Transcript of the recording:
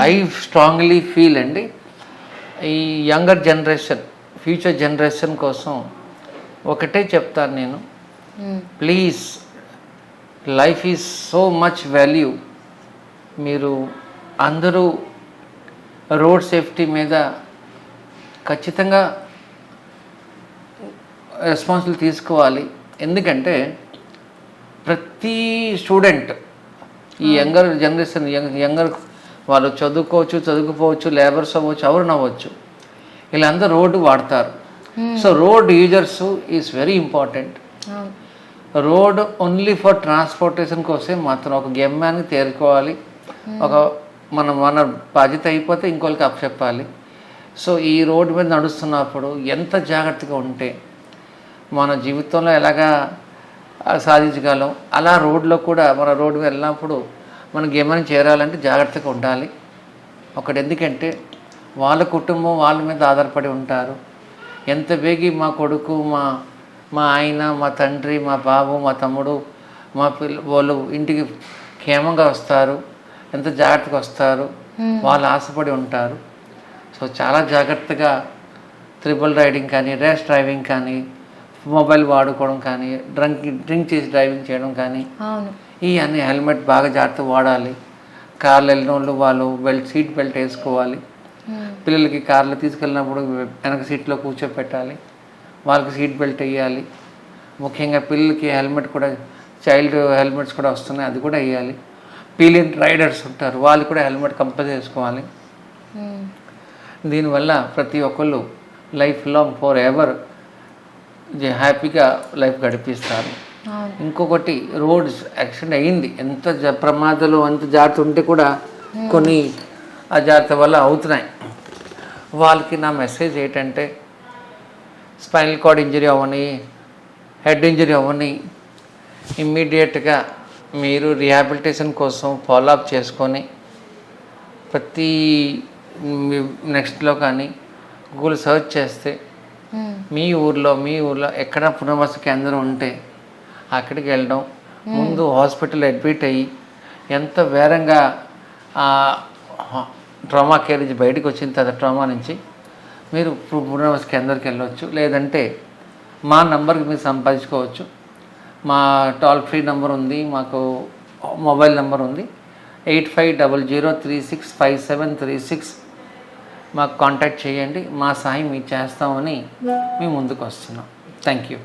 I strongly feel అండి, ఈ younger generation, future generation కోసం ఒకటే చెప్తాను నేను, please, life is so much value. మీరు అందరూ రోడ్ సేఫ్టీ మీద ఖచ్చితంగా రెస్పాన్సిబిలిటీ తీసుకోవాలి. ఎందుకంటే ప్రతి స్టూడెంట్, ఈ యంగర్ జనరేషన్, యంగర్ వాళ్ళు చదువుకోవచ్చు, లేబర్స్ అవ్వచ్చు, ఎవరు అవ్వచ్చు, వీళ్ళందరూ రోడ్డు వాడతారు. So road users is very important. Road only for transportation కోసం మాత్రం ఒక గమ్యాన్ని చేరుకోవాలి. ఒక మన బాధ్యత అయిపోతే ఇంకోళ్ళకి అప్పచెప్పాలి. సో ఈ రోడ్డు మీద నడుస్తున్నప్పుడు ఎంత జాగ్రత్తగా ఉంటే మన జీవితంలో ఎలాగా సాధించగలం, అలా రోడ్లో కూడా మన రోడ్డు మీద వెళ్ళినప్పుడు మన గమ్యాన్ని చేరాలంటే జాగ్రత్తగా ఉండాలి. ఒకటి, ఎందుకంటే వాళ్ళ కుటుంబం వాళ్ళ మీద ఆధారపడి ఉంటారు. ఎంత బేగి మా కొడుకు, మా ఆయన, మా తండ్రి, మా బాబు, మా తమ్ముడు, మా వాళ్ళు ఇంటికి క్షేమంగా వస్తారు, ఎంత జాగ్రత్తగా వస్తారు, వాళ్ళు ఆశపడి ఉంటారు. సో చాలా జాగ్రత్తగా ట్రిపుల్ రైడింగ్ కానీ, ర్యాష్ డ్రైవింగ్ కానీ, మొబైల్ వాడుకోవడం కానీ, డ్రింక్ చేసి డ్రైవింగ్ చేయడం కానీ, ఈ అన్ని హెల్మెట్ బాగా జాగ్రత్తగా వాడాలి. కార్లు వెళ్ళిన వాళ్ళు సీట్ బెల్ట్ వేసుకోవాలి. పిల్లలకి కార్లు తీసుకెళ్ళినప్పుడు వెనక సీట్లో కూర్చోపెట్టాలి, వాళ్ళకి సీట్ బెల్ట్ వేయాలి. ముఖ్యంగా పిల్లలకి హెల్మెట్ కూడా, చైల్డ్ హెల్మెట్స్ కూడా వస్తున్నాయి, అది కూడా వేయాలి. పీలియన్ రైడర్స్ ఉంటారు, వాళ్ళు కూడా హెల్మెట్ కంపల్సరీ వేసుకోవాలి. దీనివల్ల ప్రతి ఒక్కళ్ళు లైఫ్ లాంగ్ ఫర్ ఎవర్ హ్యాపీగా లైఫ్ గడిపిస్తారు. ఇంకొకటి, రోడ్స్ యాక్సిడెంట్ అయ్యింది, ఎంత ప్రమాదాలు, అంత జాగ్రత్త ఉంటే కూడా కొన్ని అజాగ్రత్త వల్ల అవుతున్నాయి. వాళ్ళకి నా మెసేజ్ ఏంటంటే, స్పైనల్ కార్డ్ ఇంజరీ అవ్వని, హెడ్ ఇంజరీ అవ్వని, ఇమ్మీడియట్గా మీరు రిహాబిలిటేషన్ కోసం ఫాలోఅప్ చేసుకొని ప్రతి నెక్స్ట్లో కానీ గూగుల్ సర్చ్ చేస్తే మీ ఊర్లో ఎక్కడ పునర్వాస కేంద్రం ఉంటే అక్కడికి వెళ్ళడం, ముందు హాస్పిటల్ అడ్మిట్ అయ్యి ఎంత వేరంగా ట్రామా కేర్ నుంచి బయటకు వచ్చిన తర్వాత ట్రామా నుంచి మీరు పునర్వాస కేంద్రానికి వెళ్ళవచ్చు. లేదంటే మా నంబర్కి మీరు సంపాదించుకోవచ్చు. మా టోల్ ఫ్రీ నెంబర్ ఉంది, మాకు మొబైల్ నెంబర్ ఉంది, 8500365736. మాకు కాంటాక్ట్ చేయండి, మా సాయం మీకు చేస్తామని మేము ముందుకు వస్తున్నాం. Thank you.